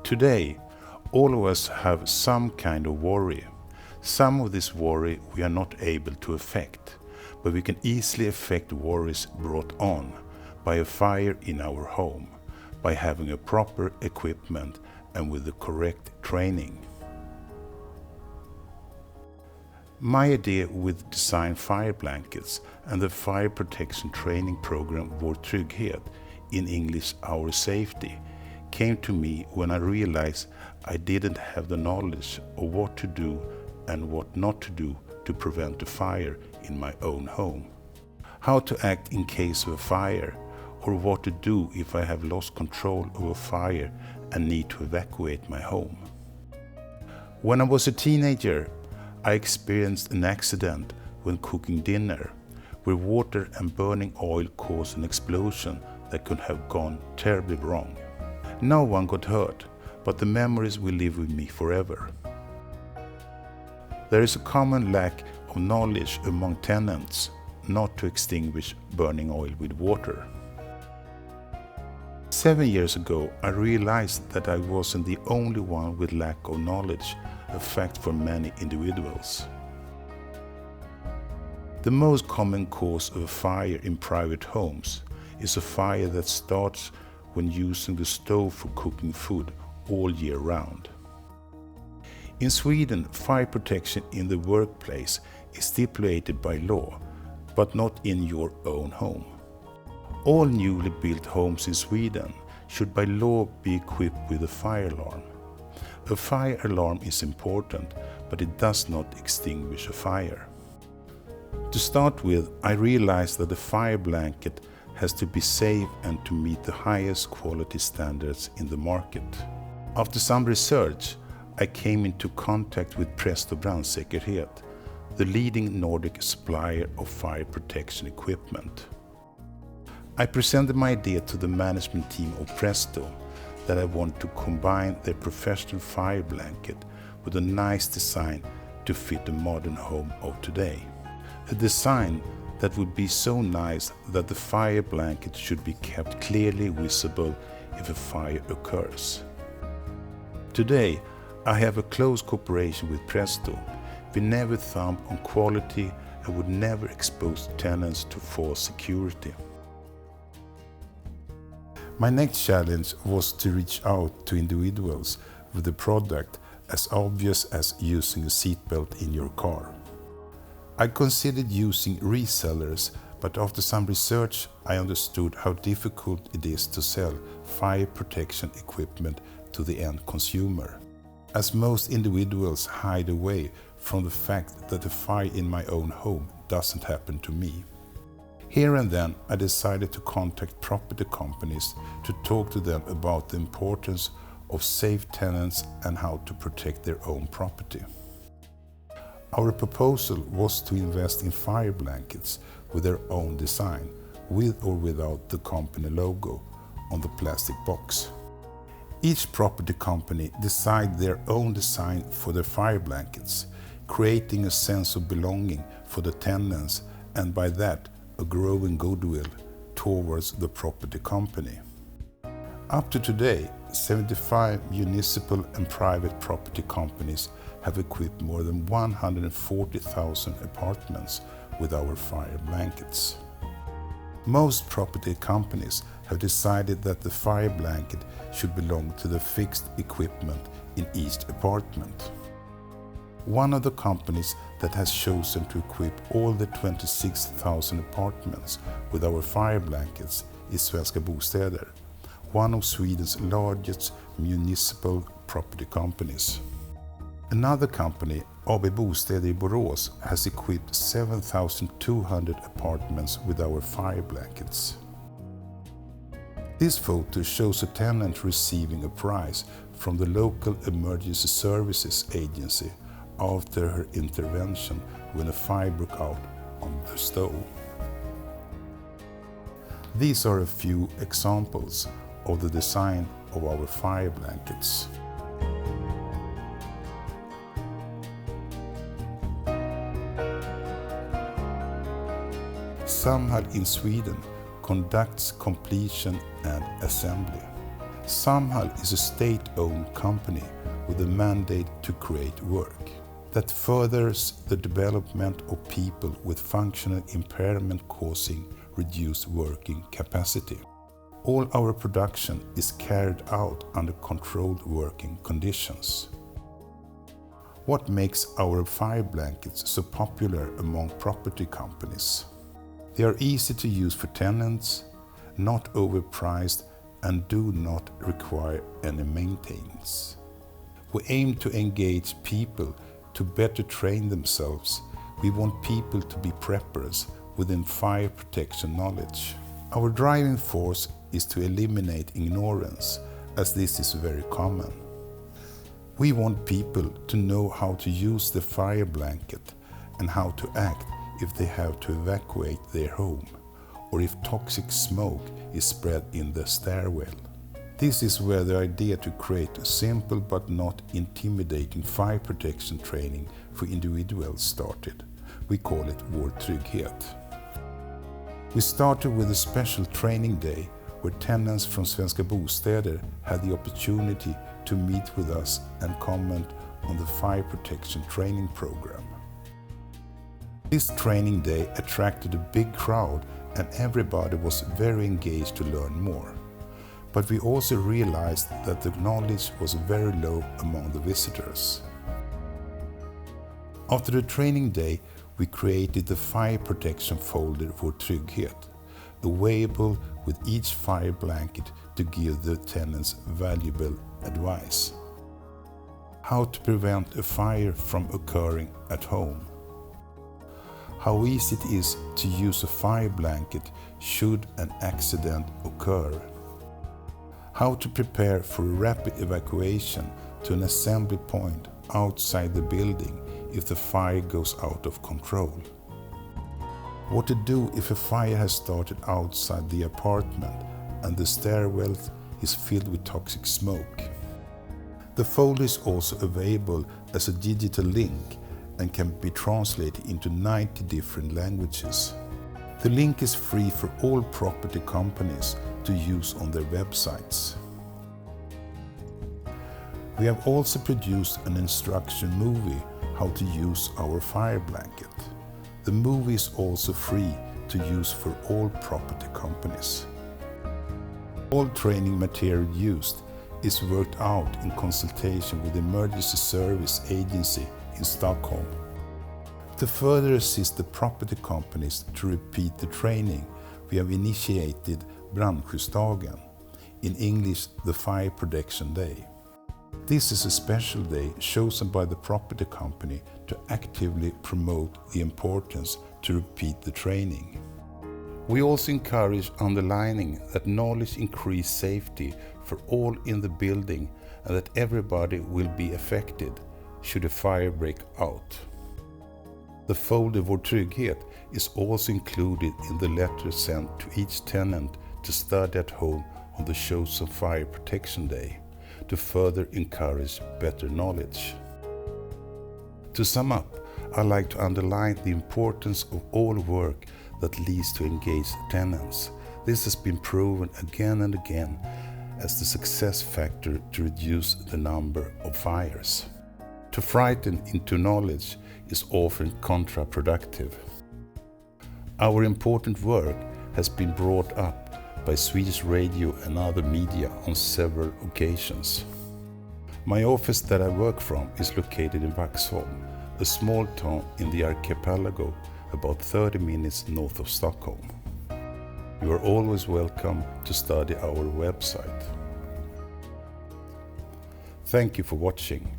Today, all of us have some kind of worry. Some of this worry we are not able to affect, but we can easily affect worries brought on by a fire in our home, by having a proper equipment and with the correct training. My idea with design fire blankets and the fire protection training program Vår Trygghet, in English Our Safety, came to me when I realized I didn't have the knowledge of what to do and what not to do to prevent a fire in my own home. How to act in case of a fire, or what to do if I have lost control of a fire and need to evacuate my home. When I was a teenager, I experienced an accident when cooking dinner, where water and burning oil caused an explosion that could have gone terribly wrong. No one got hurt, but the memories will live with me forever. There is a common lack of knowledge among tenants not to extinguish burning oil with water. 7 years ago, I realized that I wasn't the only one with lack of knowledge, a fact for many individuals. The most common cause of a fire in private homes is a fire that starts when using the stove for cooking food all year round. In Sweden, fire protection in the workplace is stipulated by law, but not in your own home. All newly built homes in Sweden should by law be equipped with a fire alarm. A fire alarm is important, but it does not extinguish a fire. To start with, I realized that the fire blanket has to be safe and to meet the highest quality standards in the market. After some research, I came into contact with Brandmyndigheter, the leading Nordic supplier of fire protection equipment. I presented my idea to the management team of Presto that I want to combine their professional fire blanket with a nice design to fit the modern home of today. A design that would be so nice that the fire blanket should be kept clearly visible if a fire occurs. Today, I have a close cooperation with Presto. We never thump on quality and would never expose tenants to false security. My next challenge was to reach out to individuals with a product as obvious as using a seatbelt in your car. I considered using resellers, but after some research I understood how difficult it is to sell fire protection equipment to the end consumer, as most individuals hide away from the fact that a fire in my own home doesn't happen to me. Here and then I decided to contact property companies to talk to them about the importance of safe tenants and how to protect their own property. Our proposal was to invest in fire blankets with their own design, with or without the company logo on the plastic box. Each property company decided their own design for their fire blankets, creating a sense of belonging for the tenants and by that a growing goodwill towards the property company. Up to today, 75 municipal and private property companies have equipped more than 140,000 apartments with our fire blankets. Most property companies have decided that the fire blanket should belong to the fixed equipment in each apartment. One of the companies that has chosen to equip all the 26,000 apartments with our fire blankets is Svenska Bostäder, one of Sweden's largest municipal property companies. Another company, AB Bostäder i Borås, has equipped 7,200 apartments with our fire blankets. This photo shows a tenant receiving a prize from the local emergency services agency after her intervention when a fire broke out on the stove. These are a few examples of the design of our fire blankets. Samhall in Sweden conducts completion and assembly. Samhall is a state-owned company with a mandate to create work that furthers the development of people with functional impairment causing reduced working capacity. All our production is carried out under controlled working conditions. What makes our fire blankets so popular among property companies? They are easy to use for tenants, not overpriced, and do not require any maintenance. We aim to engage people to better train themselves. We want people to be preppers within fire protection knowledge. Our driving force is to eliminate ignorance, as this is very common. We want people to know how to use the fire blanket and how to act if they have to evacuate their home, or if toxic smoke is spread in the stairwell. This is where the idea to create a simple but not intimidating fire protection training for individuals started. We call it Vår Trygghet. We started with a special training day where tenants from Svenska Bostäder had the opportunity to meet with us and comment on the fire protection training program. This training day attracted a big crowd and everybody was very engaged to learn more. But we also realized that the knowledge was very low among the visitors. After the training day, we created the fire protection folder Vår Trygghet, available with each fire blanket to give the tenants valuable advice. How to prevent a fire from occurring at home. How easy it is to use a fire blanket should an accident occur. How to prepare for a rapid evacuation to an assembly point outside the building if the fire goes out of control. What to do if a fire has started outside the apartment and the stairwell is filled with toxic smoke. The folder is also available as a digital link and can be translated into 90 different languages. The link is free for all property companies to use on their websites. We have also produced an instruction movie how to use our fire blanket. The movie is also free to use for all property companies. All training material used is worked out in consultation with the Emergency Service Agency in Stockholm. To further assist the property companies to repeat the training, we have initiated brandskyddsdagen, in English the Fire Protection Day. This is a special day chosen by the property company to actively promote the importance to repeat the training. We also encourage underlining that knowledge increases safety for all in the building and that everybody will be affected should a fire break out. The folder Vår Trygghet is also included in the letter sent to each tenant to study at home on the chosen Fire Protection Day to further encourage better knowledge. To sum up, I like to underline the importance of all work that leads to engaged tenants. This has been proven again and again as the success factor to reduce the number of fires. To frighten into knowledge is often counterproductive. Our important work has been brought up by Swedish radio and other media on several occasions. My office that I work from is located in Vaxholm, a small town in the archipelago about 30 minutes north of Stockholm. You are always welcome to study our website. Thank you for watching.